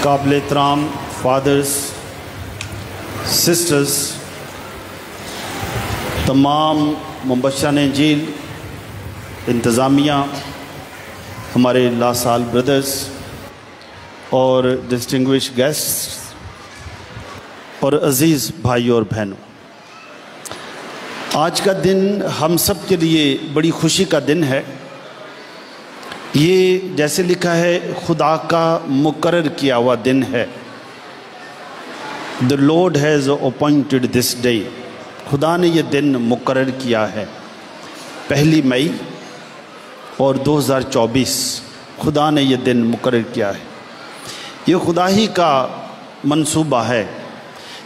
قابل احترام fathers, sisters, تمام مبشران انجیل، انتظامیہ، ہمارے لاسال بردرز اور ڈسٹنگوش گیسٹس اور عزیز بھائیوں اور بہنوں، آج کا دن ہم سب کے لیے بڑی خوشی کا دن ہے۔ یہ جیسے لکھا ہے خدا کا مقرر کیا ہوا دن ہے۔ The Lord has appointed this day۔ خدا نے یہ دن مقرر کیا ہے، 1 مئی اور 2024 خدا نے یہ دن مقرر کیا ہے۔ یہ خدا ہی کا منصوبہ ہے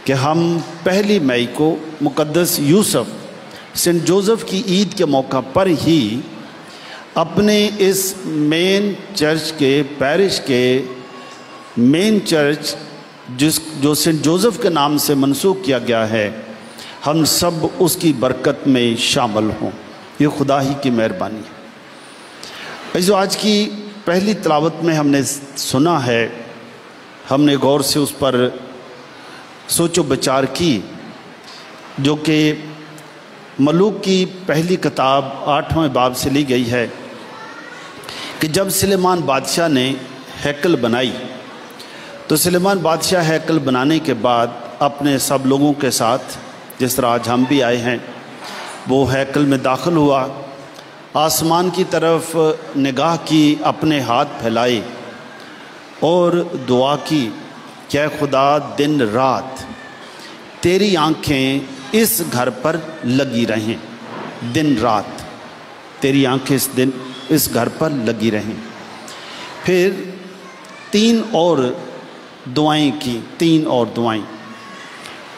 کہ ہم 1 مئی کو مقدس یوسف سینٹ جوزف کی عید کے موقع پر ہی اپنے اس مین چرچ کے پیرش کے مین چرچ جو سینٹ جوزف کے نام سے منسوخ کیا گیا ہے، ہم سب اس کی برکت میں شامل ہوں۔ یہ خدا ہی کی مہربانی ہے۔ آج کی پہلی تلاوت میں ہم نے سنا ہے، ہم نے غور سے اس پر سوچ و بچار کی، جو کہ ملوک کی پہلی کتاب 8ویں باب سے لی گئی ہے کہ جب سلیمان بادشاہ نے ہیکل بنائی تو سلیمان بادشاہ ہیکل بنانے کے بعد اپنے سب لوگوں کے ساتھ، جس طرح آج ہم بھی آئے ہیں، وہ ہیکل میں داخل ہوا، آسمان کی طرف نگاہ کی، اپنے ہاتھ پھیلائے اور دعا کی کہ اے خدا، دن رات تیری آنکھیں اس گھر پر لگی رہیں، دن رات تیری آنکھیں اس گھر پر لگی رہیں۔ پھر 3 اور دعائیں کی، 3 اور دعائیں۔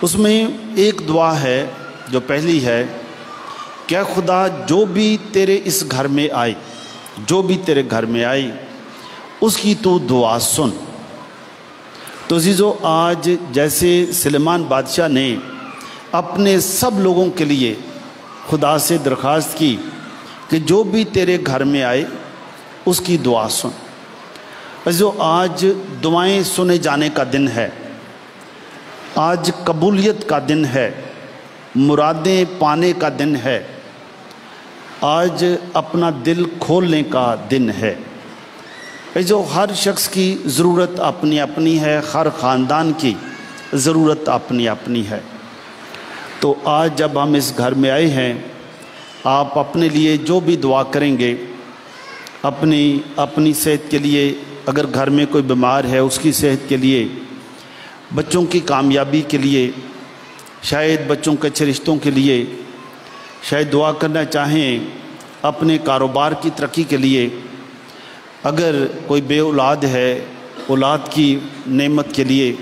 اس میں ایک دعا ہے جو پہلی ہے کہ اے خدا، جو بھی تیرے اس گھر میں آئے، جو بھی تیرے گھر میں آئی، اس کی تو دعا سن۔ تو عزیزو، آج جیسے سلیمان بادشاہ نے اپنے سب لوگوں کے لیے خدا سے درخواست کی کہ جو بھی تیرے گھر میں آئے اس کی دعا سن، عزیزو، آج دعائیں سنے جانے کا دن ہے، آج قبولیت کا دن ہے، مرادیں پانے کا دن ہے، آج اپنا دل کھولنے کا دن ہے۔ عزیزو، ہر شخص کی ضرورت اپنی اپنی ہے، ہر خاندان کی ضرورت اپنی اپنی ہے۔ تو آج جب ہم اس گھر میں آئے ہیں، آپ اپنے لیے جو بھی دعا کریں گے، اپنی صحت کے لیے، اگر گھر میں کوئی بیمار ہے اس کی صحت کے لیے، بچوں کی کامیابی کے لیے، شاید بچوں کے اچھے رشتوں کے لیے، شاید دعا کرنا چاہیں اپنے کاروبار کی ترقی کے لیے، اگر کوئی بے اولاد ہے اولاد کی نعمت کے لیے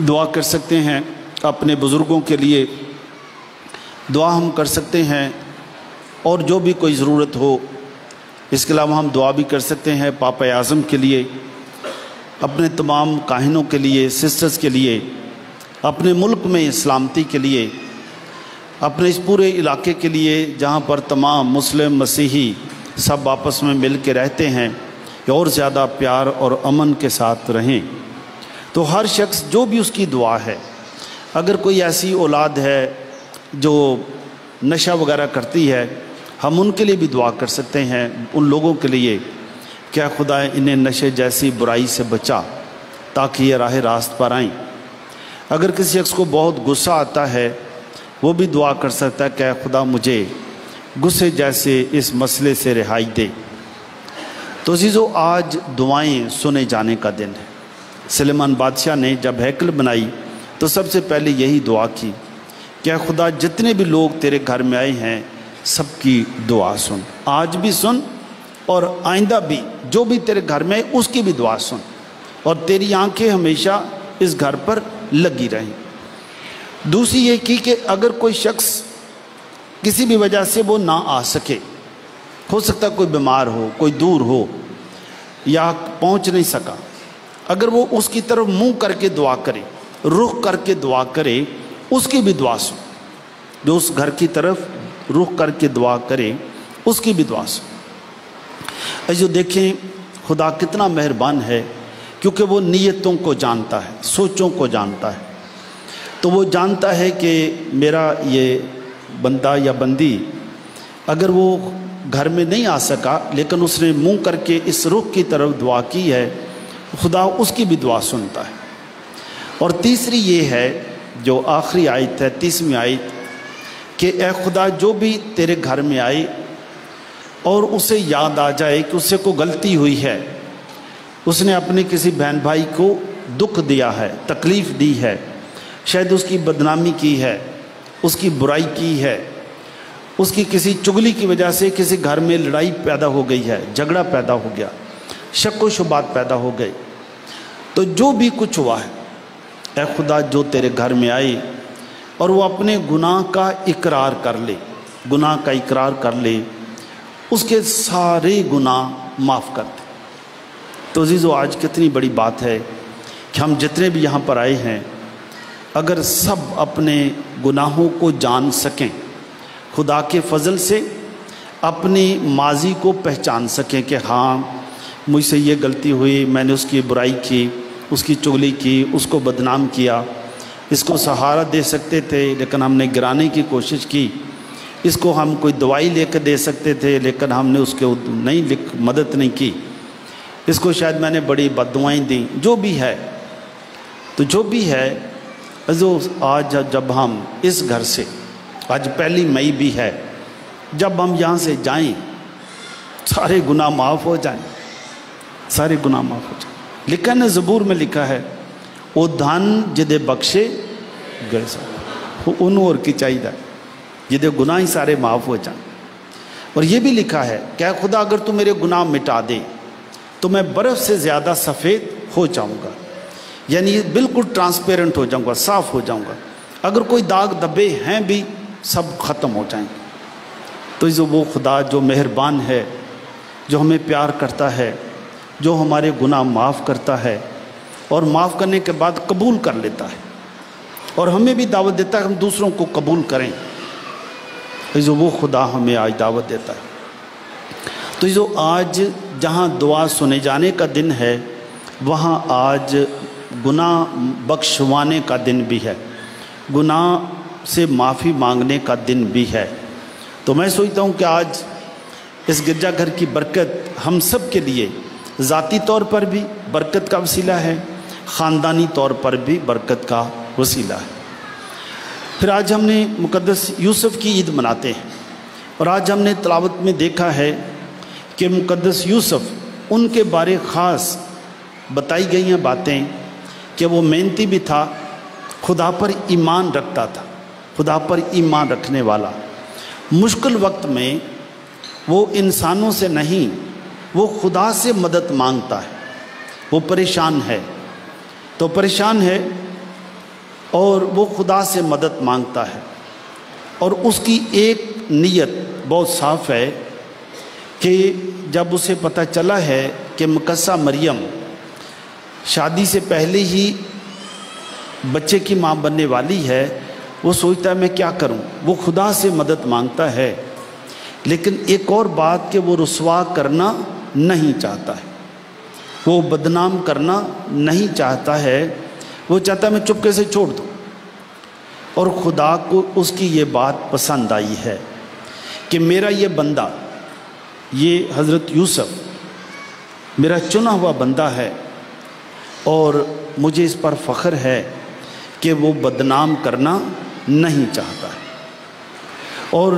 دعا کر سکتے ہیں، اپنے بزرگوں کے لیے دعا ہم کر سکتے ہیں، اور جو بھی کوئی ضرورت ہو۔ اس کے علاوہ ہم دعا بھی کر سکتے ہیں پاپا اعظم کے لیے، اپنے تمام کاہنوں کے لیے، سسٹرز کے لیے، اپنے ملک میں سلامتی کے لیے، اپنے اس پورے علاقے کے لیے جہاں پر تمام مسلم مسیحی سب آپس میں مل کے رہتے ہیں، اور زیادہ پیار اور امن کے ساتھ رہیں۔ تو ہر شخص جو بھی اس کی دعا ہے، اگر کوئی ایسی اولاد ہے جو نشہ وغیرہ کرتی ہے، ہم ان کے لیے بھی دعا کر سکتے ہیں، ان لوگوں کے لیے کہ اے خدا، انہیں نشے جیسی برائی سے بچا تاکہ یہ راہ راست پر آئیں۔ اگر کسی شخص کو بہت غصہ آتا ہے، وہ بھی دعا کر سکتا ہے کہ اے خدا، مجھے غصے جیسے اس مسئلے سے رہائی دے۔ تو عزیزو، آج دعائیں سنے جانے کا دن ہے۔ سلیمان بادشاہ نے جب ہیکل بنائی تو سب سے پہلے یہی دعا کی کہ اے خدا، جتنے بھی لوگ تیرے گھر میں آئے ہیں سب کی دعا سن، آج بھی سن اور آئندہ بھی جو بھی تیرے گھر میں آئے اس کی بھی دعا سن، اور تیری آنکھیں ہمیشہ اس گھر پر لگی رہیں۔ دوسری یہ کی کہ اگر کوئی شخص کسی بھی وجہ سے وہ نہ آ سکے، ہو سکتا کوئی بیمار ہو، کوئی دور ہو یا پہنچ نہیں سکا، اگر وہ اس کی طرف منہ کر کے دعا کرے، رخ کر کے دعا کرے، اس کی بھی دعا سن۔ جو اس گھر کی طرف رخ کر کے دعا کرے اس کی بھی دعا سن۔ جو دیکھیں خدا کتنا مہربان ہے کیونکہ وہ نیتوں کو جانتا ہے، سوچوں کو جانتا ہے۔ تو وہ جانتا ہے کہ میرا یہ بندہ یا بندی اگر وہ گھر میں نہیں آ سکا لیکن اس نے منہ کر کے اس رخ کی طرف دعا کی ہے، خدا اس کی بھی دعا سنتا ہے۔ اور تیسری یہ ہے جو آخری آیت ہے، 30ویں آیت، کہ اے خدا جو بھی تیرے گھر میں آئے اور اسے یاد آ جائے کہ اس سے کوئی غلطی ہوئی ہے، اس نے اپنے کسی بہن بھائی کو دکھ دیا ہے، تکلیف دی ہے، شاید اس کی بدنامی کی ہے، اس کی برائی کی ہے، اس کی کسی چغلی کی وجہ سے کسی گھر میں لڑائی پیدا ہو گئی ہے، جھگڑا پیدا ہو گیا، شک و شبہات پیدا ہو گئے، تو جو بھی کچھ ہوا ہے اے خدا جو تیرے گھر میں آئے اور وہ اپنے گناہ کا اقرار کر لے، گناہ کا اقرار کر لے، اس کے سارے گناہ معاف کر دے۔ تو عزیزو آج کتنی بڑی بات ہے کہ ہم جتنے بھی یہاں پر آئے ہیں اگر سب اپنے گناہوں کو جان سکیں، خدا کے فضل سے اپنی ماضی کو پہچان سکیں کہ ہاں مجھ سے یہ غلطی ہوئی، میں نے اس کی برائی کی، اس کی چغلی کی، اس کو بدنام کیا، اس کو سہارا دے سکتے تھے لیکن ہم نے گرانے کی کوشش کی، اس کو ہم کوئی دوائی لے کے دے سکتے تھے لیکن ہم نے اس کے مدد نہیں کی، اس کو شاید میں نے بڑی بد دعائیں دیں، جو بھی ہے۔ تو جو بھی ہے آج جب ہم اس گھر سے، آج 1 مئی بھی ہے، جب ہم یہاں سے جائیں سارے گناہ معاف ہو جائیں، سارے گناہ معاف ہو جائیں۔ لکھا ہے زبور میں لکھا ہے وہ دھن جدے بخشے گئے سو انہوں اور کی چاہیے جدے گناہ ہی سارے معاف ہو جائیں۔ اور یہ بھی لکھا ہے کہ اے خدا اگر تو میرے گناہ مٹا دے تو میں برف سے زیادہ سفید ہو جاؤں گا، یعنی بالکل ٹرانسپیرنٹ ہو جاؤں گا، صاف ہو جاؤں گا، اگر کوئی داغ دبے ہیں بھی سب ختم ہو جائیں گے۔ تو جو وہ خدا جو مہربان ہے، جو ہمیں پیار کرتا ہے، جو ہمارے گناہ معاف کرتا ہے اور معاف کرنے کے بعد قبول کر لیتا ہے اور ہمیں بھی دعوت دیتا ہے کہ ہم دوسروں کو قبول کریں، جو وہ خدا ہمیں آج دعوت دیتا ہے۔ تو جو آج جہاں دعا سنے جانے کا دن ہے وہاں آج گناہ بخشوانے کا دن بھی ہے، گناہ سے معافی مانگنے کا دن بھی ہے۔ تو میں سوچتا ہوں کہ آج اس گرجا گھر کی برکت ہم سب کے لیے ذاتی طور پر بھی برکت کا وسیلہ ہے، خاندانی طور پر بھی برکت کا وسیلہ ہے۔ پھر آج ہم نے مقدس یوسف کی عید مناتے ہیں اور آج ہم نے تلاوت میں دیکھا ہے کہ مقدس یوسف ان کے بارے خاص بتائی گئی ہیں باتیں کہ وہ محنتی بھی تھا، خدا پر ایمان رکھتا تھا، خدا پر ایمان رکھنے والا، مشکل وقت میں وہ انسانوں سے نہیں وہ خدا سے مدد مانگتا ہے، وہ پریشان ہے تو پریشان ہے اور وہ خدا سے مدد مانگتا ہے، اور اس کی ایک نیت بہت صاف ہے کہ جب اسے پتہ چلا ہے کہ مقدسہ مریم شادی سے پہلے ہی بچے کی ماں بننے والی ہے، وہ سوچتا ہے میں کیا کروں، وہ خدا سے مدد مانگتا ہے، لیکن ایک اور بات کہ وہ رسوا کرنا نہیں چاہتا ہے، وہ بدنام کرنا نہیں چاہتا ہے، وہ چاہتا ہے میں چپکے سے چھوڑ دوں۔ اور خدا کو اس کی یہ بات پسند آئی ہے کہ میرا یہ بندہ، یہ حضرت یوسف میرا چنا ہوا بندہ ہے اور مجھے اس پر فخر ہے کہ وہ بدنام کرنا نہیں چاہتا ہے۔ اور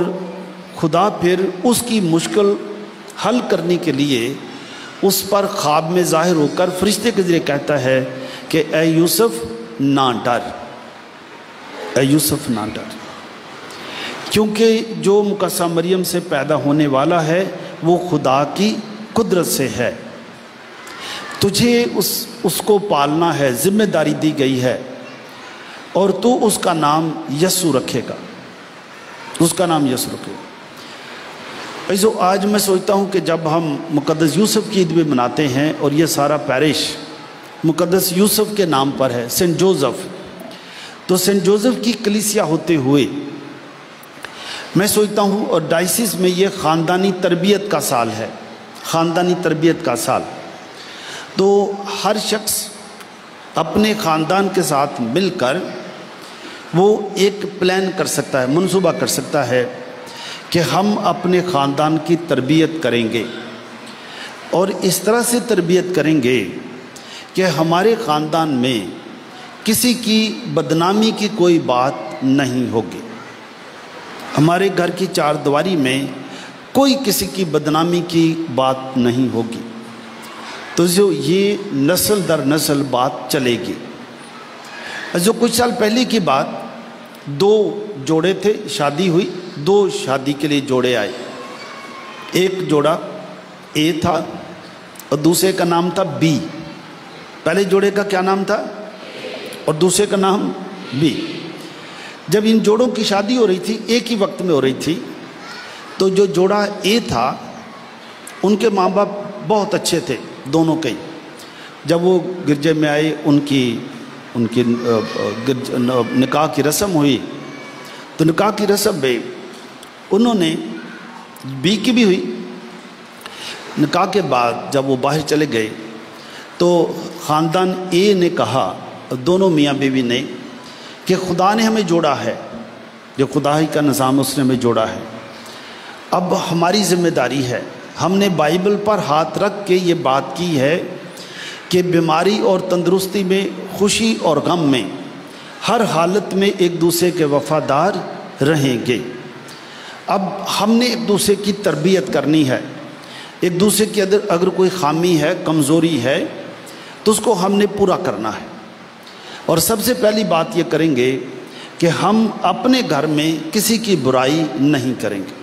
خدا پھر اس کی مشکل حل کرنے کے لیے اس پر خواب میں ظاہر ہو کر فرشتے کے ذریعے کہتا ہے کہ اے یوسف نہ ڈر، اے یوسف نہ ڈر، کیونکہ جو مقدسہ مریم سے پیدا ہونے والا ہے وہ خدا کی قدرت سے ہے، تجھے اس کو پالنا ہے، ذمہ داری دی گئی ہے، اور تو اس کا نام یسوع رکھے گا، اس کا نام یسوع رکھے گا۔ ایسو آج میں سوچتا ہوں کہ جب ہم مقدس یوسف کی عید بھی مناتے ہیں اور یہ سارا پیرش مقدس یوسف کے نام پر ہے، سینٹ جوزف، تو سینٹ جوزف کی کلیسیا ہوتے ہوئے میں سوچتا ہوں، اور ڈائسس میں یہ خاندانی تربیت کا سال ہے، خاندانی تربیت کا سال، تو ہر شخص اپنے خاندان کے ساتھ مل کر وہ ایک پلان کر سکتا ہے، منصوبہ کر سکتا ہے کہ ہم اپنے خاندان کی تربیت کریں گے، اور اس طرح سے تربیت کریں گے کہ ہمارے خاندان میں کسی کی بدنامی کی کوئی بات نہیں ہوگی، ہمارے گھر کی چار دیواری میں کوئی کسی کی بدنامی کی بات نہیں ہوگی۔ تو جو یہ نسل در نسل بات چلے گی۔ جو کچھ سال پہلے کی بات، دو جوڑے تھے، شادی ہوئی، دو شادی کے لیے جوڑے آئے، ایک جوڑا اے تھا اور دوسرے کا نام تھا بی۔ پہلے جوڑے کا کیا نام تھا اور دوسرے کا نام بی۔ جب ان جوڑوں کی شادی ہو رہی تھی، ایک ہی وقت میں ہو رہی تھی، تو جو جوڑا اے تھا ان کے ماں باپ بہت اچھے تھے دونوں کے۔ جب وہ گرجے میں آئے، ان کی نکاح کی رسم ہوئی، تو نکاح کی رسم میں انہوں نے، بی کی بھی ہوئی، نکاح کے بعد جب وہ باہر چلے گئے تو خاندان اے نے کہا، دونوں میاں بیوی نے، کہ خدا نے ہمیں جوڑا ہے، جو خدا ہی کا نظام اس نے ہمیں جوڑا ہے، اب ہماری ذمہ داری ہے، ہم نے بائبل پر ہاتھ رکھ کے یہ بات کی ہے کہ بیماری اور تندرستی میں، خوشی اور غم میں، ہر حالت میں ایک دوسرے کے وفادار رہیں گے۔ اب ہم نے ایک دوسرے کی تربیت کرنی ہے، ایک دوسرے کی اگر کوئی خامی ہے، کمزوری ہے، تو اس کو ہم نے پورا کرنا ہے۔ اور سب سے پہلی بات یہ کریں گے کہ ہم اپنے گھر میں کسی کی برائی نہیں کریں گے،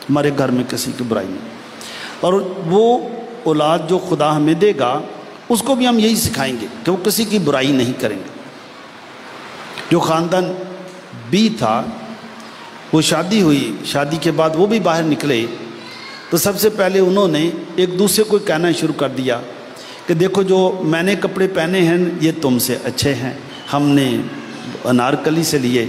ہمارے گھر میں کسی کی برائی نہیں، اور وہ اولاد جو خدا ہمیں دے گا اس کو بھی ہم یہی سکھائیں گے کہ وہ کسی کی برائی نہیں کریں گے۔ جو خاندان بی تھا، وہ شادی ہوئی، شادی کے بعد وہ بھی باہر نکلے، تو سب سے پہلے انہوں نے ایک دوسرے کو کہنا شروع کر دیا کہ دیکھو جو میں نے کپڑے پہنے ہیں یہ تم سے اچھے ہیں، ہم نے انارکلی سے لیے۔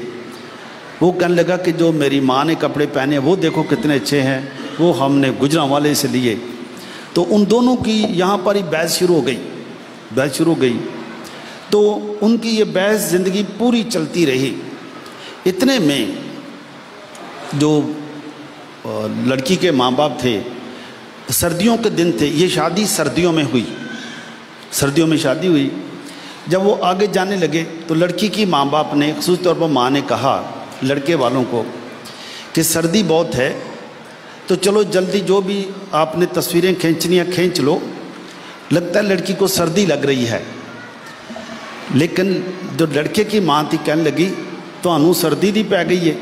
وہ کہنے لگا کہ جو میری ماں نے کپڑے پہنے وہ دیکھو کتنے اچھے ہیں، وہ ہم نے گجرانوالے سے لیے۔ تو ان دونوں کی یہاں پر ہی بحث شروع ہو گئی، تو ان کی یہ بحث زندگی پوری چلتی رہی۔ اتنے میں جو لڑکی کے ماں باپ تھے، سردیوں کے دن تھے، یہ شادی سردیوں میں ہوئی، سردیوں میں شادی ہوئی۔ جب وہ آگے جانے لگے تو لڑکی کی ماں باپ نے، خصوصی طور پر ماں نے کہا لڑکے والوں کو کہ سردی بہت ہے، تو چلو جلدی جو بھی آپ نے تصویریں کھینچنی ہیں کھینچ لو، لگتا ہے لڑکی کو سردی لگ رہی ہے۔ لیکن جو لڑکے کی ماں تھی کہنے لگی تانوں سردی دی پی گئی ہے،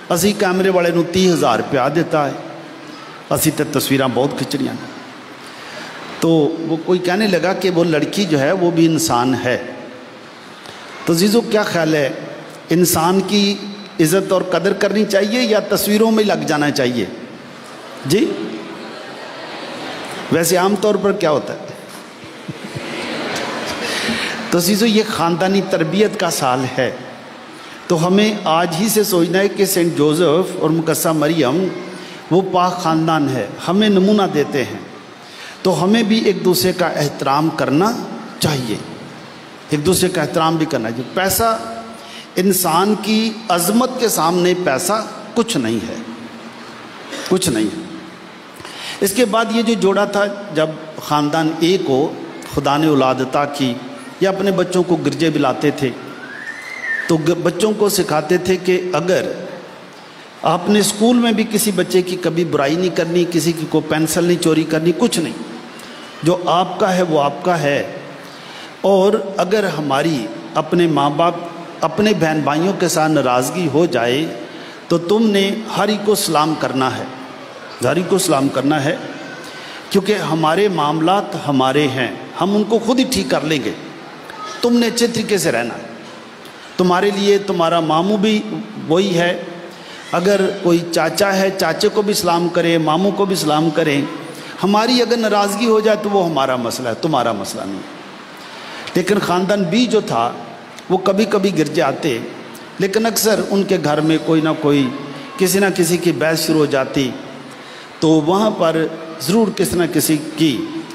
اسی کیمرے والے نوں 30,000 روپیہ دیتا ہے، اسی تے تصویراں بہت کھچڑیاں۔ تو وہ کوئی کہنے لگا کہ وہ لڑکی جو ہے وہ بھی انسان ہے۔ تو عزیزو کیا خیال ہے، انسان کی عزت اور قدر کرنی چاہیے یا تصویروں میں لگ جانا چاہیے؟ جی ویسے عام طور پر کیا ہوتا ہے؟ تو عزیزو یہ خاندانی تربیت کا سال ہے، تو ہمیں آج ہی سے سوچنا ہے کہ سینٹ جوزف اور مقدسہ مریم وہ پاک خاندان ہے، ہمیں نمونہ دیتے ہیں، تو ہمیں بھی ایک دوسرے کا احترام کرنا چاہیے، ایک دوسرے کا احترام بھی کرنا چاہیے۔ پیسہ، انسان کی عظمت کے سامنے پیسہ کچھ نہیں ہے، کچھ نہیں ہے۔ اس کے بعد یہ جو جوڑا تھا، جب خاندان اے کو خدا نے اولاد عطا کی، یا اپنے بچوں کو گرجے بلاتے تھے، تو بچوں کو سکھاتے تھے کہ اگر آپ نے اسکول میں بھی کسی بچے کی کبھی برائی نہیں کرنی، کسی کی کوئی پینسل نہیں چوری کرنی، کچھ نہیں، جو آپ کا ہے وہ آپ کا ہے۔ اور اگر ہماری اپنے ماں باپ، اپنے بہن بھائیوں کے ساتھ ناراضگی ہو جائے تو تم نے ہر ایک کو سلام کرنا ہے، ہر ایک کو سلام کرنا ہے، کیونکہ ہمارے معاملات ہمارے ہیں، ہم ان کو خود ہی ٹھیک کر لیں گے۔ تم نے اچھے طریقے سے رہنا ہے، تمہارے لیے تمہارا ماموں بھی وہی ہے، اگر کوئی چاچا ہے چاچے کو بھی سلام کرے، ماموں کو بھی سلام کریں۔ ہماری اگر ناراضگی ہو جائے تو وہ ہمارا مسئلہ ہے، تمہارا مسئلہ نہیں۔ لیکن خاندان بی جو تھا وہ کبھی کبھی گرجے آتے، لیکن اکثر ان کے گھر میں کوئی نہ کوئی، کسی نہ کسی کی بحث شروع ہو جاتی، تو وہاں پر ضرور کسی نہ کسی کی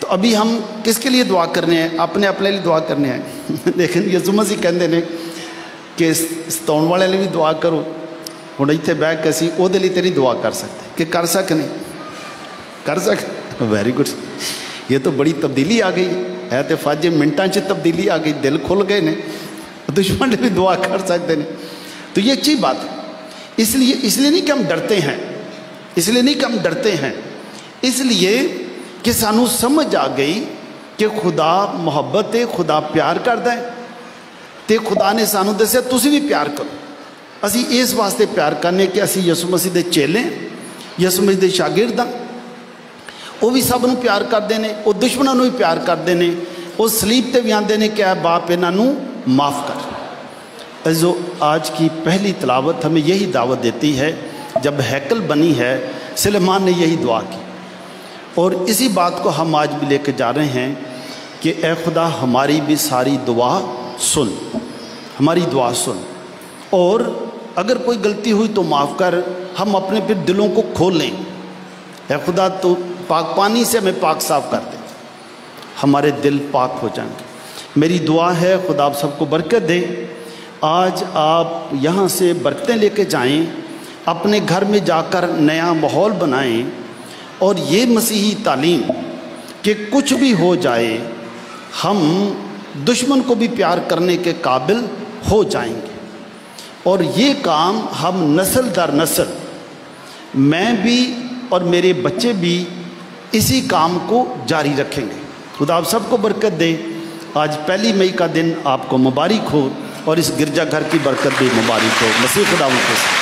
تو ابھی ہم کس کے لیے دعا کرنے ہیں؟ اپنے لیے دعا کرنے ہیں لیکن یسوع مسیح کہندے نے کہ ستاؤن والے لیے بھی دعا کرو. ہن ایتھے بیٹھ کے اسی او دے لیے تے نہیں دعا کر سکتے کہ کر سکنے ویری گڈ. یہ تو بڑی تبدیلی آ گئی ہے تو فاجے منٹاں چ تبدیلی آ گئی, دل کھل گئے نے, دشمن بھی دعا کر سکتے ہیں. تو یہ اچھی بات ہے. اس لیے نہیں کہ ہم ڈرتے ہیں, اس لیے کہ سانو سمجھ آ گئی کہ خدا محبت ہے, خدا پیار کرتا ہے, تے خدا نے سانو دسیا تسی بھی پیار کرو. اسی اس واسطے پیار کرنے کہ اسی یسوع مسیح دے چیلے, یسوع مسیح دے شاگرد ہاں. وہ بھی سب نو پیار کرتے ہیں, وہ دشمنوں بھی پیار کرتے ہیں, وہ سلیب تے بھی آتے ہیں کہ اے باپ انہوں معاف کر. عزیزو, آج کی پہلی تلاوت ہمیں یہی دعوت دیتی ہے. جب ہیکل بنی ہے سلیمان نے یہی دعا کی, اور اسی بات کو ہم آج بھی لے کے جا رہے ہیں کہ اے خدا ہماری بھی ساری دعا سن, ہماری دعا سن, اور اگر کوئی غلطی ہوئی تو معاف کر. ہم اپنے پھر دلوں کو کھول لیں. اے خدا تو پاک پانی سے ہمیں پاک صاف کر دے, ہمارے دل پاک ہو جائیں گے. میری دعا ہے خدا آپ سب کو برکت دے. آج آپ یہاں سے برکتیں لے کے جائیں, اپنے گھر میں جا کر نیا ماحول بنائیں, اور یہ مسیحی تعلیم کہ کچھ بھی ہو جائے ہم دشمن کو بھی پیار کرنے کے قابل ہو جائیں گے. اور یہ کام ہم نسل در نسل, میں بھی اور میرے بچے بھی اسی کام کو جاری رکھیں گے. خدا آپ سب کو برکت دے. آج 1 مئی کا دن آپ کو مبارک ہو, اور اس گرجا گھر کی برکت بھی مبارک ہو. مسیح خدا ان کے ساتھ.